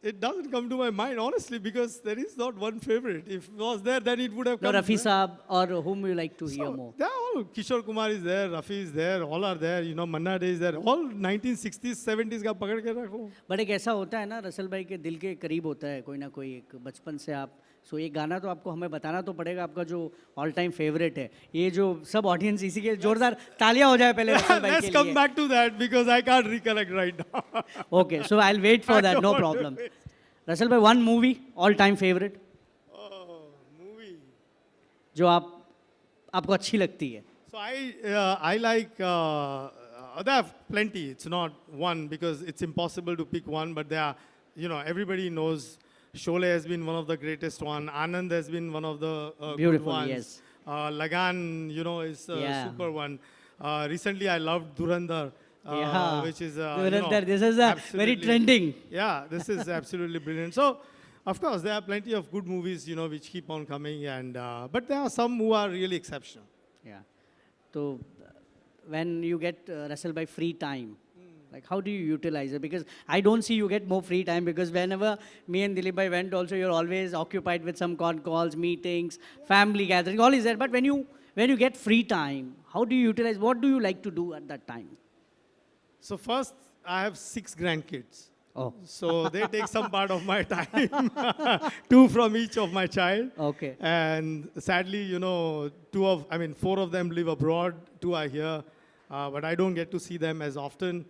It doesn't come to my mind, honestly, because there is not one favorite. If it was there, then it would have come. No, Rafi Saab or whom you like to hear more. They're all know, Kishore Kumar is there, Rafi is there, all are there, you know, Manna Day is there, all 1960s, 70s का पकड़ के रखो. But एक ऐसा होता है ना Russell भाई के दिल के करीब होता है कोई ना कोई एक बचपन से आप सो ये गाना तो आपको हमें बताना तो पड़ेगा आपका जो ऑल टाइम फेवरेट है ये जो सब ऑडियंस इसी के जोरदार तालियां हो जाए पहले रसल भाई के लिए. Let's come back to that because I can't recollect right now. Okay so I will wait for that no problem. Russell भाई one movie all time favourite Movie. जो आपको अच्छी लगती है. So I like, there are plenty. It's not one because it's impossible to pick one, but there are, you know, everybody knows Sholay has been one of the greatest one. Anand has been one of the good Beautiful, ones. yes. Lagan, you know, is a Yeah. super one. Recently I loved Durandar, Yeah. which is, Durandar, this is a very absolutely- trending. Yeah, this is absolutely brilliant. So, of course, there are plenty of good movies, you know, which keep on coming, and but there are some who are really exceptional. Yeah. So when you get Russell by free time, like how do you utilize it? Because I don't see you get more free time because whenever me and Dilip bhai went also, you're always occupied with some con calls, meetings, family gathering, all is there. But when you get free time, how do you utilize? What do you like to do at that time? So first, I have 6 grandkids. Oh, So they take some part of my time, 2 from each of my child. okay. And sadly, you know, 4 of them live abroad, 2 are here, but I don't get to see them as often.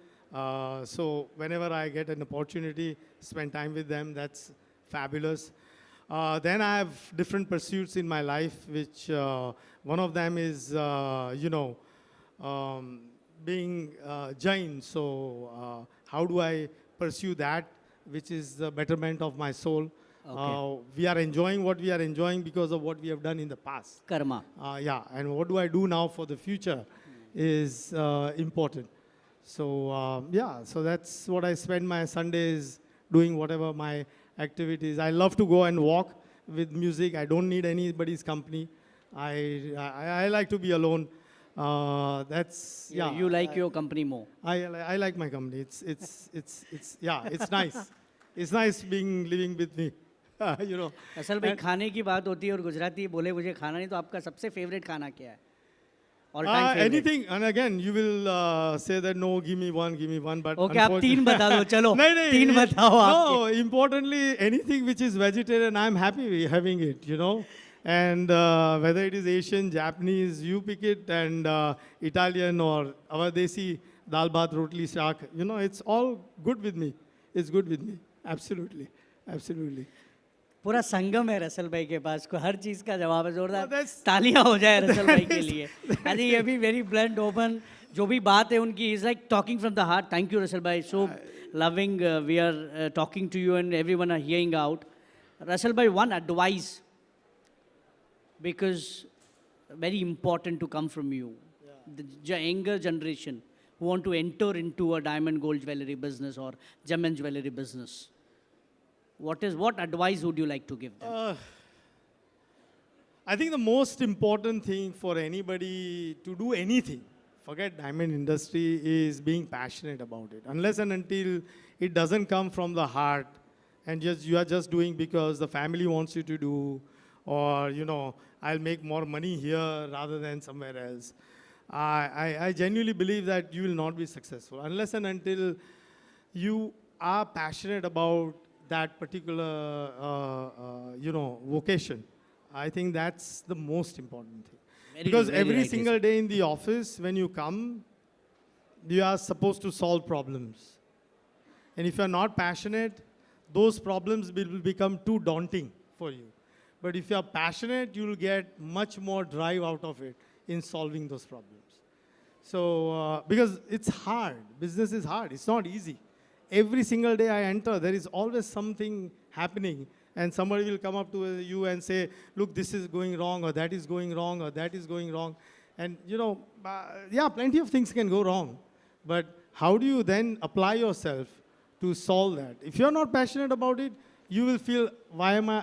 So whenever I get an opportunity, spend time with them, that's fabulous. Then I have different pursuits in my life, which one of them is, being Jain. So how do I pursue that, which is the betterment of my soul? Okay. We are enjoying what we are enjoying because of what we have done in the past. Karma. Yeah, and what do I do now for the future is important. So so that's what I spend my Sundays doing, whatever my activities. I love to go and walk with music. I don't need anybody's company. I like to be alone. That's yeah. You like your company more. I like my company. It's nice. It's nice living with me. You know. असल भाई खाने की बात होती है और गुजराती बोले मुझे खाना नहीं तो आपका सबसे फेवरेट खाना क्या है? All time favorite. Anything, and again, you will say that no, give me one, but Okay, आप 3 बता दो चलो. नहीं, 3 बताओ आप. No, importantly, anything which is vegetarian, I'm happy having it, you know. And whether it is Asian, Japanese, you pick it, and Italian or our desi dal bhat, rotli, shaak, you know, it's all good with me. It's good with me. Absolutely. Absolutely. पूरा संगम है Russell भाई के पास को हर चीज का जवाब है जोरदार that's- तालियां हो जाए रसल भाई के लिए. आई थिंक ये भी वेरी ब्लंट ओपन जो भी बात है उनकी is like talking from the heart. Thank you Russell भाई. So loving we are talking to you and everyone are hearing out. Russell भाई one advice because very important to come from you. The younger generation who want to enter into a diamond gold jewelry business or gem and jewelry business. What advice would you like to give them? I think the most important thing for anybody to do anything, forget diamond industry, is being passionate about it. Unless and until it doesn't come from the heart and you are just doing because the family wants you to do, or, you know, I'll make more money here rather than somewhere else. I genuinely believe that you will not be successful unless and until you are passionate about that particular, vocation. I think that's the most important thing. Because very every rightly single said. day in the office, when you come, you are supposed to solve problems. And if you're not passionate, those problems will become too daunting for you. But if you're passionate, you'll get much more drive out of it in solving those problems. So, because it's hard, business is hard, it's not easy. Every single day I enter, there is always something happening, and somebody will come up to you and say, look, this is going wrong, or that is going wrong, or that is going wrong. And, plenty of things can go wrong. But how do you then apply yourself to solve that? If you're not passionate about it, you will feel,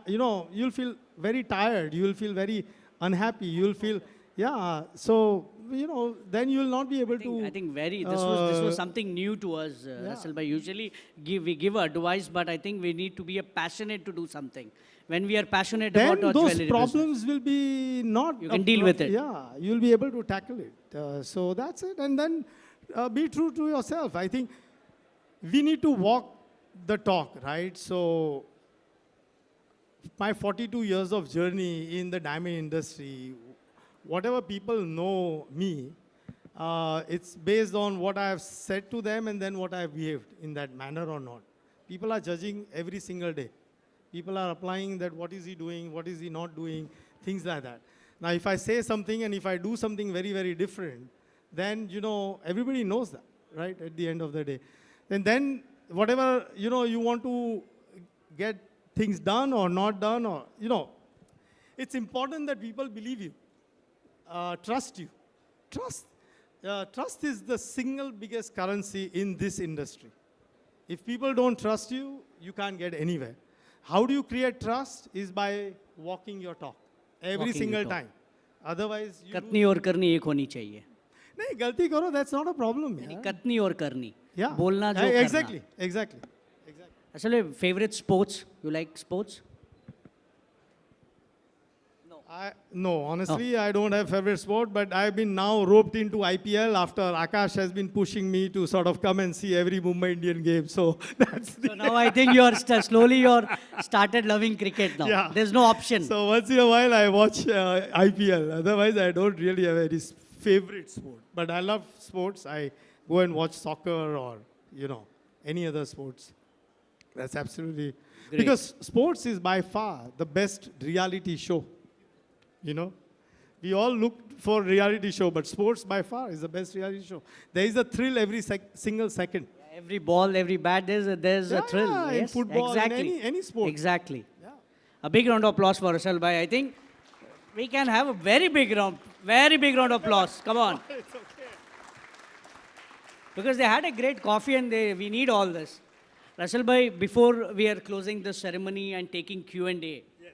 you'll feel very tired, you will feel very unhappy, you'll feel, then you will not be able to. I think this was something new to us, Russell. But usually we give advice, but I think we need to be passionate to do something. when we are passionate then about our those jewelry problems will be not. You can deal with it. Yeah, you'll be able to tackle it. So that's it. And then be true to yourself. I think we need to walk the talk, right? So my 42 years of journey in the diamond industry, whatever people know me, it's based on what I have said to them and then what I have behaved in that manner or not. People are judging every single day. People are applying that what is he doing, what is he not doing, things like that. Now, if I say something and if I do something very, very different, then, you know, everybody knows that, right, at the end of the day. And then whatever, you know, you want to get things done or not done or, you know, it's important that people believe you, trust you. Trust is the single biggest currency in this industry. If people don't trust you, you can't get anywhere. How do you create trust? Is by walking your talk every Walking single your talk. time. Otherwise, you कतनी और करनी एक होनी चाहिए. नहीं गलती करो, that's not a problem. नहीं, कतनी और करनी. Yeah. बोलना जो Exactly. Actually, favorite sports? You like sports? No, honestly, I don't have favorite sport, but I've been now roped into IPL after Akash has been pushing me to sort of come and see every Mumbai Indian game. So that's So now I think you're slowly you're started loving cricket now. Yeah. There's no option. So once in a while I watch IPL. Otherwise, I don't really have any favorite sport. But I love sports. I go and watch soccer or, you know, any other sports. That's absolutely... Great. Because sports is by far the best reality show. You know? We all look for reality show, but sports by far is the best reality show. There is a thrill every single second. Every ball, every bat, there's a thrill. Yeah, in Yes, football, exactly. in any sport. Exactly. Yeah. A big round of applause for Russell Bhai. I think we can have a very big round of applause. Come on. It's okay. Because they had a great coffee and we need all this. Russell Bhai, before we are closing the ceremony and taking Q&A, Yes.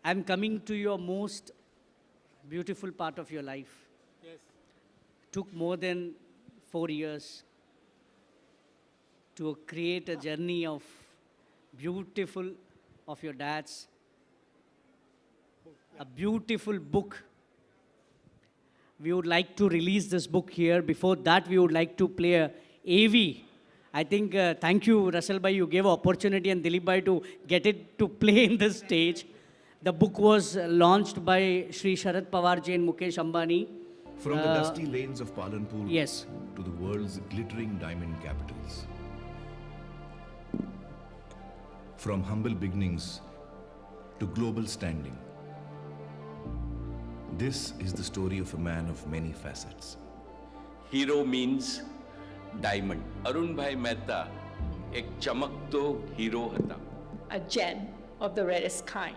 I'm coming to your most beautiful part of your life. Yes. Took more than 4 years to create a journey of beautiful of your dad's, a beautiful book. We would like to release this book here. Before that, we would like to play a AV. I think, thank you, Russell Bhai, you gave opportunity and Dilip Bhai to get it to play in this stage. The book was launched by Shri Sharad Pawar Ji and Mukesh Ambani. From the dusty lanes of Palanpur Yes. to the world's glittering diamond capitals. From humble beginnings to global standing. This is the story of a man of many facets. Hero means diamond. Arun भाई मेहता एक चमकतो hero હતા. a gem of the rarest kind.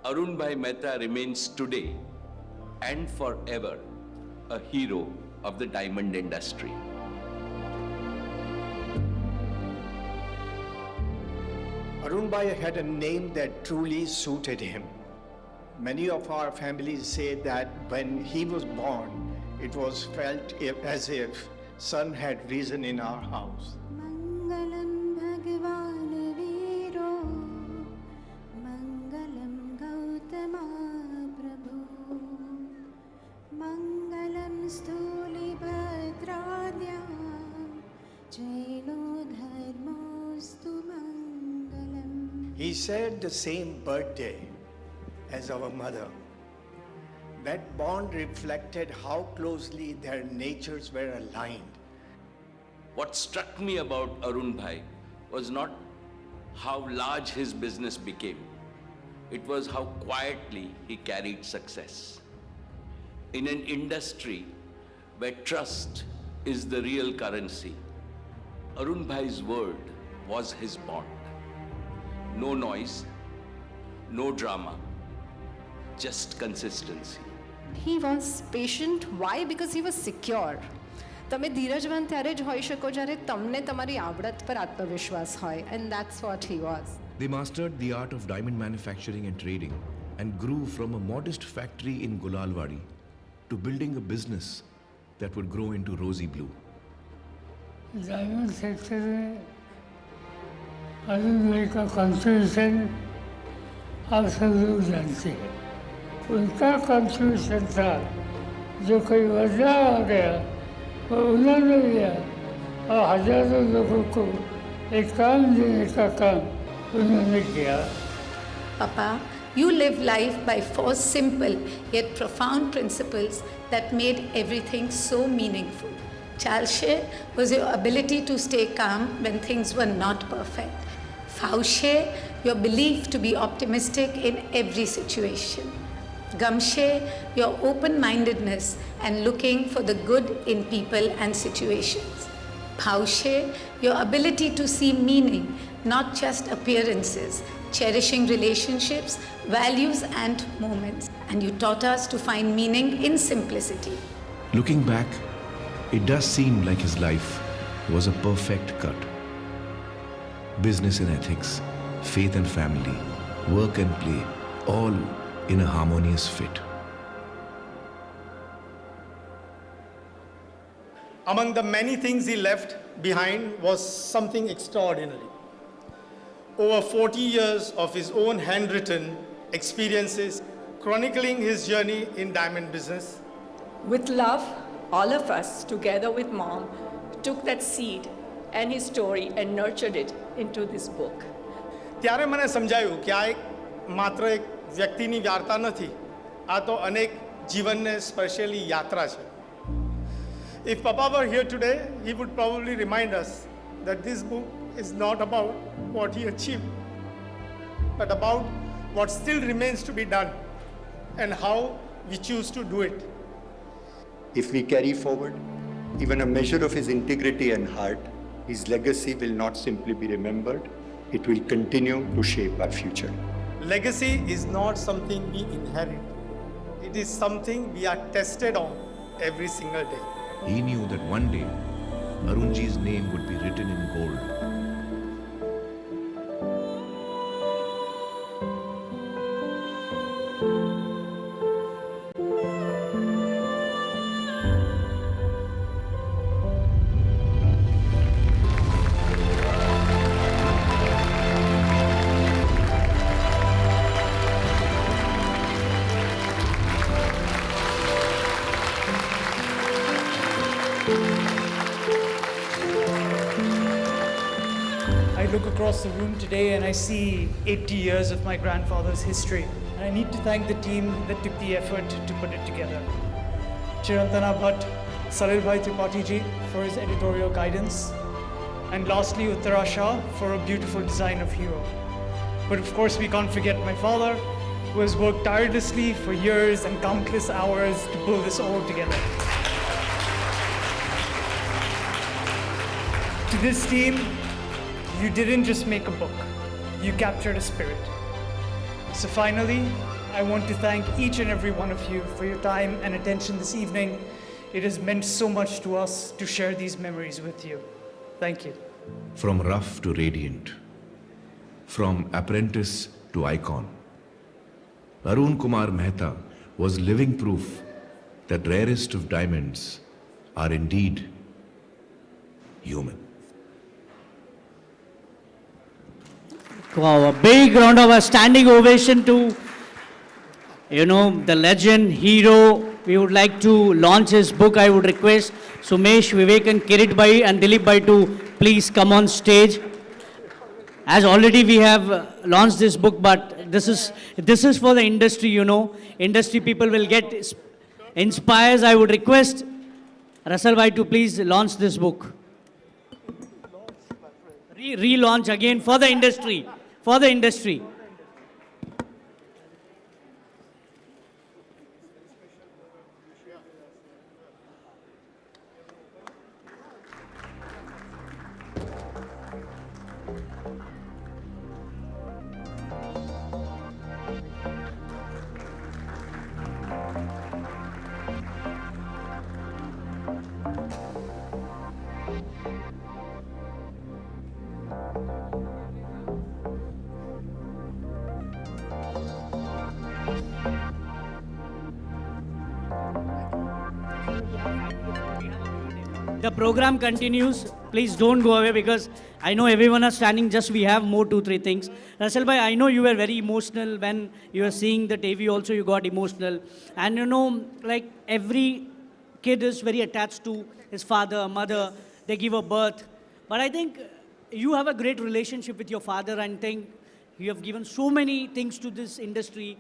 Arun Bhai Mehta remains today and forever a hero of the diamond industry. Arun Bhai had a name that truly suited him. Many of our families say that when he was born, it was felt as if sun had risen in our house. Mangalam Bhagavan Veero, Mangalam Gautama Prabhu, Mangalam Stuli Bhadradyam, Jaino Dharmostu Mangalam. He shared the same birthday as our mother. That bond reflected how closely their natures were aligned. What struck me about Arun Bhai was not how large his business became. It was how quietly he carried success. In an industry where trust is the real currency, Arun Bhai's word was his bond. No noise, no drama, just consistency. He was patient. Why? Because he was secure. તમે ધીરજવાન ત્યારે જ હોઈ શકો જ્યારે તમને તમારી આવડત પર આત્મવિશ્વાસ હોય, and that's what he was. They mastered the art of diamond manufacturing and trading and grew from a modest factory in Gulalwadi to building a business that would grow into rosy blue. Diamond sector में अरुण भाई का contribution आप सब लोग जानते हैं। उनका contribution था, जो कोई वजह आ गया वो उन्होंने लिया और हजारों लोगों को एक काम देने का काम उन्होंने किया। Papa, you live life by four simple yet profound principles that made everything so meaningful. Chalshe was your ability to stay calm when things were not perfect. Faushe, your belief to be optimistic in every situation. Gamshe, your open-mindedness and looking for the good in people and situations. Bhaushe, your ability to see meaning, not just appearances, cherishing relationships, values and moments. And you taught us to find meaning in simplicity. Looking back, it does seem like his life was a perfect cut. Business and ethics, faith and family, work and play, all in a harmonious fit. Among the many things he left behind was something extraordinary. Over 40 years of his own handwritten experiences chronicling his journey in diamond business. With love, all of us, together with Mom, took that seed and his story and nurtured it into this book. ત્યારે મને સમજાયું કે આ એક માત્ર એક વ્યક્તિની વાર્તા નથી, આ તો અનેક જીવનને સ્પર્શેલી યાત્રા છે. If Papa were here today, he would probably remind us that this book is not about what he achieved, but about what still remains to be done and how we choose to do it. If we carry forward even a measure of his integrity and heart, his legacy will not simply be remembered, it will continue to shape our future. Legacy is not something we inherit. It is something we are tested on every single day. He knew that one day Arunji's name would be written in gold. I look across the room today and I see 80 years of my grandfather's history. And I need to thank the team that took the effort to put it together. Chirantana Bhatt, Salil Bhai Tripathi ji for his editorial guidance. And lastly, Uttara Shah for a beautiful design of Hero. But of course, we can't forget my father, who has worked tirelessly for years and countless hours to pull this all together. To this team, you didn't just make a book, you captured a spirit. So finally, I want to thank each and every one of you for your time and attention this evening. It has meant so much to us to share these memories with you. Thank you. From rough to radiant, from apprentice to icon, Arun Kumar Mehta was living proof that rarest of diamonds are indeed human. Wow, a big round of a standing ovation to, the legend, hero. We would like to launch his book. I would request Sumesh, Vivek and Kirit Bhai and Dilip Bhai to please come on stage. As already we have launched this book, but this is for the industry, Industry people will get inspired. I would request Russell Bhai to please launch this book. Relaunch again for the industry. For the industry. The program continues. Please don't go away because I know everyone are standing. Just we have more 2-3 things. Russell bhai, I know you were very emotional when you were seeing the TV. Also, you got emotional, and you know, like every kid is very attached to his father, mother. They give a birth, but I think you have a great relationship with your father, and think you have given so many things to this industry.